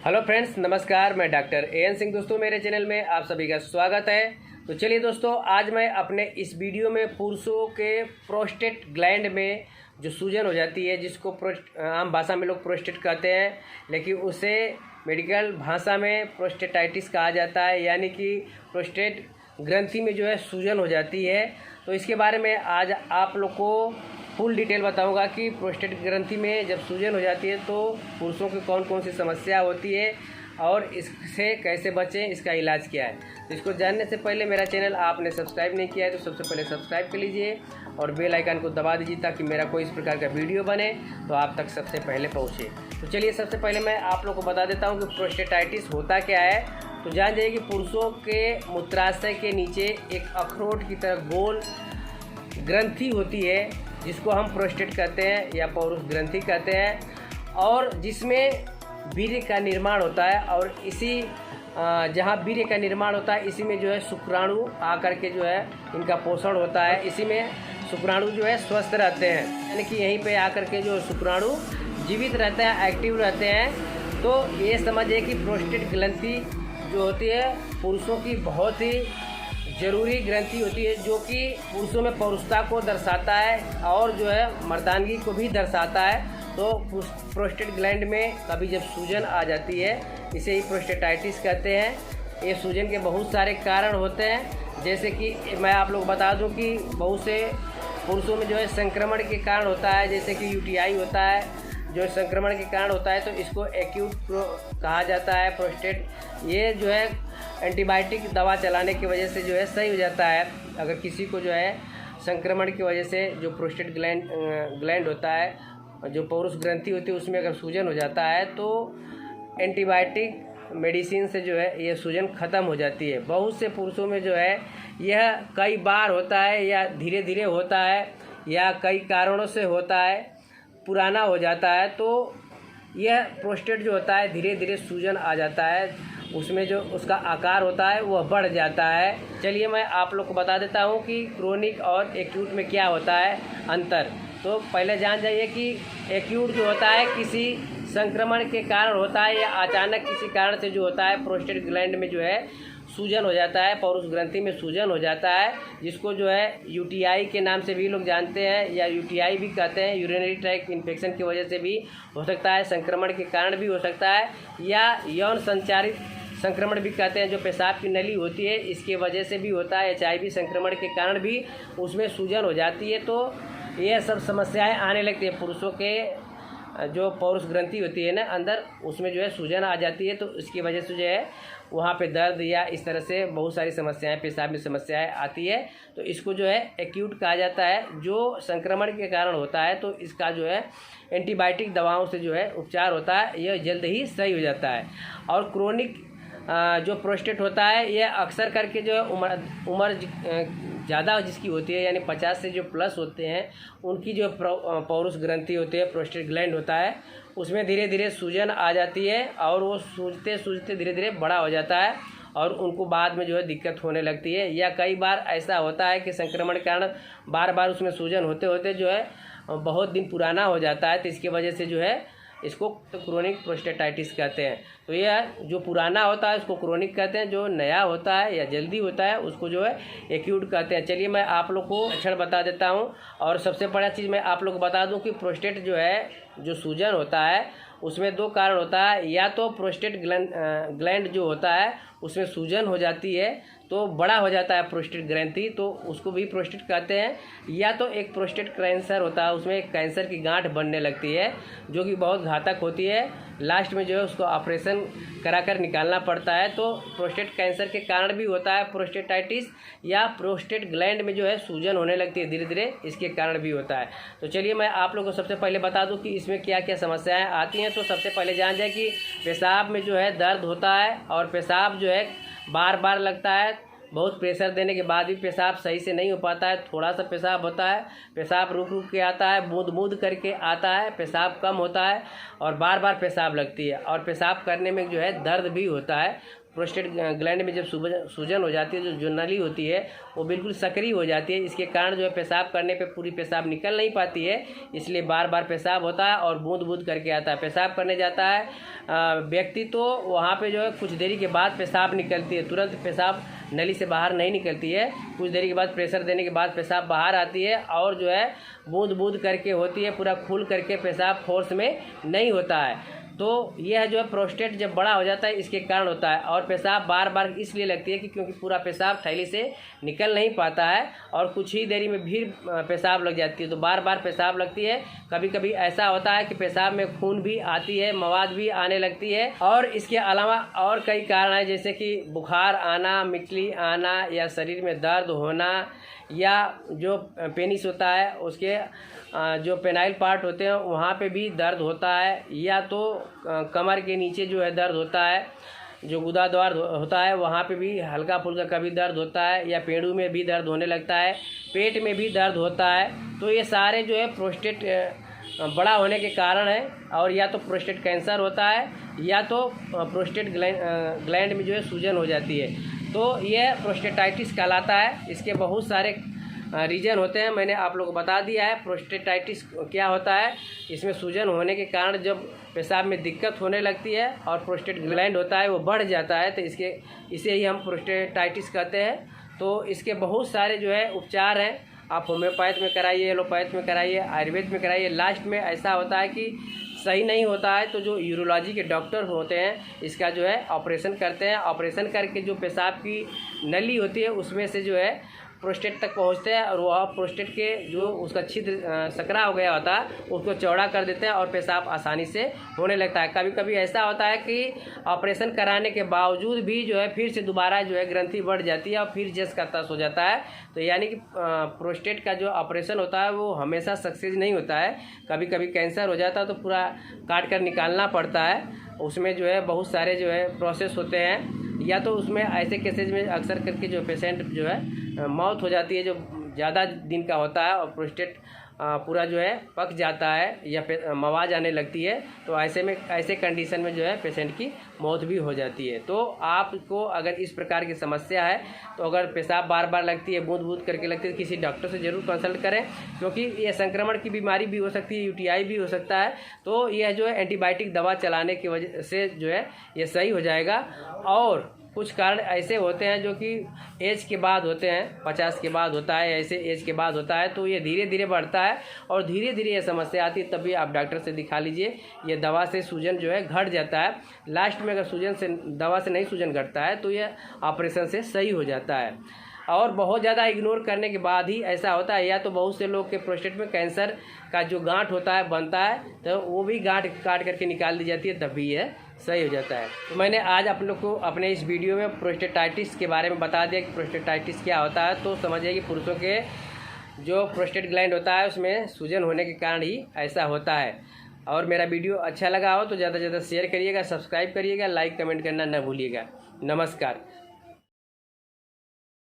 Hello friends, नमस्कार। मैं doctor an Singh. दोस्तों, मेरे चैनल में आप सभी का स्वागत है। तो चलिए दोस्तों, आज मैं अपने इस वीडियो में पुरुषों के प्रोस्टेट ग्लैंड में जो सूजन हो जाती है, जिसको आम भाषा में लोग प्रोस्टेट कहते हैं, लेकिन उसे मेडिकल भाषा में प्रोस्टेटाइटिस कहा जाता है, यानी कि प्रोस्टेट ग्रंथि में जो है सूजन हो जाती है। तो इसके बारे में आज आप लोग को फुल डिटेल बताऊंगा कि प्रोस्टेट ग्रंथि में जब सूजन हो जाती है तो पुरुषों की कौन कौन सी समस्या होती है और इससे कैसे बचें, इसका इलाज क्या है। तो इसको जानने से पहले मेरा चैनल आपने सब्सक्राइब नहीं किया है तो सबसे पहले सब्सक्राइब कर लीजिए और बेल आइकन को दबा दीजिए ताकि मेरा कोई इस प्रकार का वीडियो बने तो आप तक सबसे पहले पहुँचे। तो चलिए, सबसे पहले मैं आप लोग को बता देता हूँ कि प्रोस्टेटाइटिस होता क्या है। तो जान जाइए कि पुरुषों के मूत्राशय के नीचे एक अखरोट की तरह गोल ग्रंथि होती है, जिसको हम प्रोस्टेट कहते हैं या पौरुष ग्रंथि कहते हैं, और जिसमें वीर्य का निर्माण होता है। और इसी जहाँ वीर्य का निर्माण होता है, इसी में जो है शुक्राणु आकर के जो है इनका पोषण होता है। इसी में शुक्राणु जो है स्वस्थ रहते हैं, यानी कि यहीं पे आकर के जो शुक्राणु जीवित रहते हैं, एक्टिव रहते हैं। तो ये समझिए कि प्रोस्टेट ग्रंथि जो होती है पुरुषों की बहुत ही ज़रूरी ग्रंथि होती है, जो कि पुरुषों में पौरुषता को दर्शाता है और जो है मर्दानगी को भी दर्शाता है। तो प्रोस्टेट ग्लैंड में कभी जब सूजन आ जाती है, इसे ही प्रोस्टेटाइटिस कहते हैं। ये सूजन के बहुत सारे कारण होते हैं, जैसे कि मैं आप लोग बता दूं कि बहुत से पुरुषों में जो है संक्रमण के कारण होता है, जैसे कि यूटीआई होता है, जो संक्रमण के कारण होता है, तो इसको एक्यूट कहा जाता है प्रोस्टेट। ये जो है एंटीबायोटिक दवा चलाने की वजह से जो है सही हो जाता है। अगर किसी को जो है संक्रमण की वजह से जो प्रोस्टेट ग्लैंड होता है, जो पौरुष ग्रंथि होती है, उसमें अगर सूजन हो जाता है तो एंटीबायोटिक मेडिसिन से जो है ये सूजन ख़त्म हो जाती है। बहुत से पुरुषों में जो है यह कई बार होता है या धीरे धीरे होता है या कई कारणों से होता है, पुराना हो जाता है। तो यह प्रोस्टेट जो होता है धीरे धीरे सूजन आ जाता है, उसमें जो उसका आकार होता है वह बढ़ जाता है। चलिए, मैं आप लोग को बता देता हूँ कि क्रोनिक और एक्यूट में क्या होता है अंतर। तो पहले जान जाइए कि एक्यूट जो होता है किसी संक्रमण के कारण होता है या अचानक किसी कारण से जो होता है प्रोस्टेट ग्लैंड में जो है सूजन हो जाता है, पौरुष ग्रंथि में सूजन हो जाता है, जिसको जो है यूटीआई के नाम से भी लोग जानते हैं या यूटीआई भी कहते हैं। यूरिनरी ट्रैक्ट इन्फेक्शन की वजह से भी हो सकता है, संक्रमण के कारण भी हो सकता है, या यौन संचारित संक्रमण भी कहते हैं, जो पेशाब की नली होती है इसके वजह से भी होता है। एचआईवी संक्रमण के कारण भी उसमें सूजन हो जाती है। तो ये सब समस्याएं आने लगती है पुरुषों के जो पौरुष ग्रंथि होती है ना अंदर, उसमें जो है सूजन आ जाती है। तो इसकी वजह से जो है वहाँ पे दर्द या इस तरह से बहुत सारी समस्याएं, पेशाब में समस्याएं आती है। तो इसको जो है एक्यूट कहा जाता है, जो संक्रमण के कारण होता है। तो इसका जो है एंटीबायोटिक दवाओं से जो है उपचार होता है, यह जल्द ही सही हो जाता है। और क्रोनिक जो प्रोस्टेट होता है यह अक्सर करके जो है उम्र ज़्यादा जिसकी होती है, यानी 50 से जो प्लस होते हैं, उनकी जो पौरुष ग्रंथि होती है, प्रोस्टेट ग्लैंड होता है, उसमें धीरे धीरे सूजन आ जाती है और वो सूजते सूजते धीरे धीरे बड़ा हो जाता है और उनको बाद में जो है दिक्कत होने लगती है। या कई बार ऐसा होता है कि संक्रमण के कारण बार बार उसमें सूजन होते होते जो है बहुत दिन पुराना हो जाता है। तो इसकी वजह से जो है इसको क्रोनिक प्रोस्टेटाइटिस कहते हैं। तो यह जो पुराना होता है उसको क्रोनिक कहते हैं, जो नया होता है या जल्दी होता है उसको जो है एक्यूट कहते हैं। चलिए, मैं आप लोग को लक्षण बता देता हूं। और सबसे बड़ा चीज़ मैं आप लोग को बता दूं कि प्रोस्टेट जो है जो सूजन होता है उसमें दो कारण होता है। या तो प्रोस्टेट ग्लैंड जो होता है उसमें सूजन हो जाती है तो बड़ा हो जाता है प्रोस्टेट ग्रंथि, तो उसको भी प्रोस्टेट कहते हैं। या तो एक प्रोस्टेट कैंसर होता है, उसमें एक कैंसर की गांठ बनने लगती है जो कि बहुत घातक होती है। लास्ट में जो है उसको ऑपरेशन कराकर निकालना पड़ता है। तो प्रोस्टेट कैंसर के कारण भी होता है प्रोस्टेटाइटिस, या प्रोस्टेट ग्लैंड में जो है सूजन होने लगती है धीरे धीरे, इसके कारण भी होता है। तो चलिए, मैं आप लोगों को सबसे पहले बता दूं कि इसमें क्या क्या समस्याएं आती हैं। तो सबसे पहले जान जाए कि पेशाब में जो है दर्द होता है और पेशाब जो है बार बार लगता है। बहुत प्रेशर देने के बाद भी पेशाब सही से नहीं हो पाता है, थोड़ा सा पेशाब होता है, पेशाब रुक रुक के आता है, बूंद बूंद करके आता है, पेशाब कम होता है और बार बार पेशाब लगती है। और पेशाब करने में जो है दर्द भी होता है। प्रोस्टेट ग्लैंड में जब सूजन हो जाती है, जो नली होती है वो बिल्कुल सक्रिय हो जाती है। इसके कारण जो है पेशाब करने पे पूरी पेशाब निकल नहीं पाती है, इसलिए बार बार पेशाब होता है और बूंद बूंद करके आता है। पेशाब करने जाता है व्यक्ति तो वहाँ पे जो है कुछ देरी के बाद पेशाब निकलती है, तुरंत पेशाब नली से बाहर नहीं निकलती है। कुछ देरी के बाद प्रेशर देने के बाद पेशाब बाहर आती है और जो है बूंद बूंद करके होती है, पूरा खुल करके पेशाब फोर्स में नहीं होता है। तो यह जो है प्रोस्टेट जब बड़ा हो जाता है इसके कारण होता है। और पेशाब बार बार इसलिए लगती है कि क्योंकि पूरा पेशाब थैली से निकल नहीं पाता है और कुछ ही देरी में फिर पेशाब लग जाती है, तो बार बार पेशाब लगती है। कभी कभी ऐसा होता है कि पेशाब में खून भी आती है, मवाद भी आने लगती है। और इसके अलावा और कई कारण हैं, जैसे कि बुखार आना, मिचली आना, या शरीर में दर्द होना, या जो पेनिस होता है उसके जो पेनाइल पार्ट होते हैं वहाँ पे भी दर्द होता है, या तो कमर के नीचे जो है दर्द होता है, जो गुदा द्वार होता है वहाँ पे भी हल्का फुल्का कभी दर्द होता है, या पेड़ों में भी दर्द होने लगता है, पेट में भी दर्द होता है। तो ये सारे जो है प्रोस्टेट बड़ा होने के कारण है। और या तो प्रोस्टेट कैंसर होता है, या तो प्रोस्टेट ग्लैंड में जो है सूजन हो जाती है, तो यह प्रोस्टेटाइटिस कहलाता है। इसके बहुत सारे रीजन होते हैं, मैंने आप लोगों को बता दिया है प्रोस्टेटाइटिस क्या होता है। इसमें सूजन होने के कारण जब पेशाब में दिक्कत होने लगती है और प्रोस्टेट ग्लैंड होता है वो बढ़ जाता है, तो इसे ही हम प्रोस्टेटाइटिस कहते हैं। तो इसके बहुत सारे जो है उपचार हैं, आप होम्योपैथ में कराइए, एलोपैथ में कराइए, आयुर्वेद में कराइए। लास्ट में ऐसा होता है कि सही नहीं होता है तो जो यूरोलॉजी के डॉक्टर होते हैं इसका जो है ऑपरेशन करते हैं। ऑपरेशन करके जो पेशाब की नली होती है उसमें से जो है प्रोस्टेट तक पहुंचते हैं, और वह प्रोस्टेट के जो उसका छिद्र सकरा हो गया होता है उसको चौड़ा कर देते हैं और पेशाब आसानी से होने लगता है। कभी कभी ऐसा होता है कि ऑपरेशन कराने के बावजूद भी जो है फिर से दोबारा जो है ग्रंथि बढ़ जाती है और फिर जस का तस हो जाता है। तो यानी कि प्रोस्टेट का जो ऑपरेशन होता है वो हमेशा सक्सेस नहीं होता है। कभी कभी कैंसर हो जाता है तो पूरा काट कर निकालना पड़ता है, उसमें जो है बहुत सारे जो है प्रोसेस होते हैं। या तो उसमें ऐसे केसेज में अक्सर करके जो पेशेंट जो है मौत हो जाती है, जो ज़्यादा दिन का होता है और प्रोस्टेट पूरा जो है पक जाता है या मवाज आने लगती है, तो ऐसे कंडीशन में जो है पेशेंट की मौत भी हो जाती है। तो आपको अगर इस प्रकार की समस्या है तो अगर पेशाब बार बार लगती है, बूंद बूंद करके लगती है, तो किसी डॉक्टर से ज़रूर कंसल्ट करें, क्योंकि ये संक्रमण की बीमारी भी हो सकती है, यूटीआई भी हो सकता है। तो यह जो है एंटीबायोटिक दवा चलाने की वजह से जो है ये सही हो जाएगा। और कुछ कारण ऐसे होते हैं जो कि एज के बाद होते हैं, 50 के बाद होता है, ऐसे एज के बाद होता है, तो ये धीरे धीरे बढ़ता है और धीरे धीरे ये समस्या आती है। तभी आप डॉक्टर से दिखा लीजिए। ये दवा से सूजन जो है घट जाता है। लास्ट में अगर दवा से नहीं सूजन घटता है तो ये ऑपरेशन से सही हो जाता है। और बहुत ज़्यादा इग्नोर करने के बाद ही ऐसा होता है, या तो बहुत से लोग के प्रोस्टेट में कैंसर का जो गांठ होता है बनता है, तो वो भी गांठ काट करके निकाल दी जाती है, तब भी यह सही हो जाता है। तो मैंने आज आप लोग को अपने इस वीडियो में प्रोस्टेटाइटिस के बारे में बता दिया कि प्रोस्टेटाइटिस क्या होता है। तो समझिए कि पुरुषों के जो प्रोस्टेट ग्लैंड होता है उसमें सूजन होने के कारण ही ऐसा होता है। और मेरा वीडियो अच्छा लगा हो तो ज़्यादा से ज़्यादा शेयर करिएगा, सब्सक्राइब करिएगा, लाइक कमेंट करना न भूलिएगा। नमस्कार।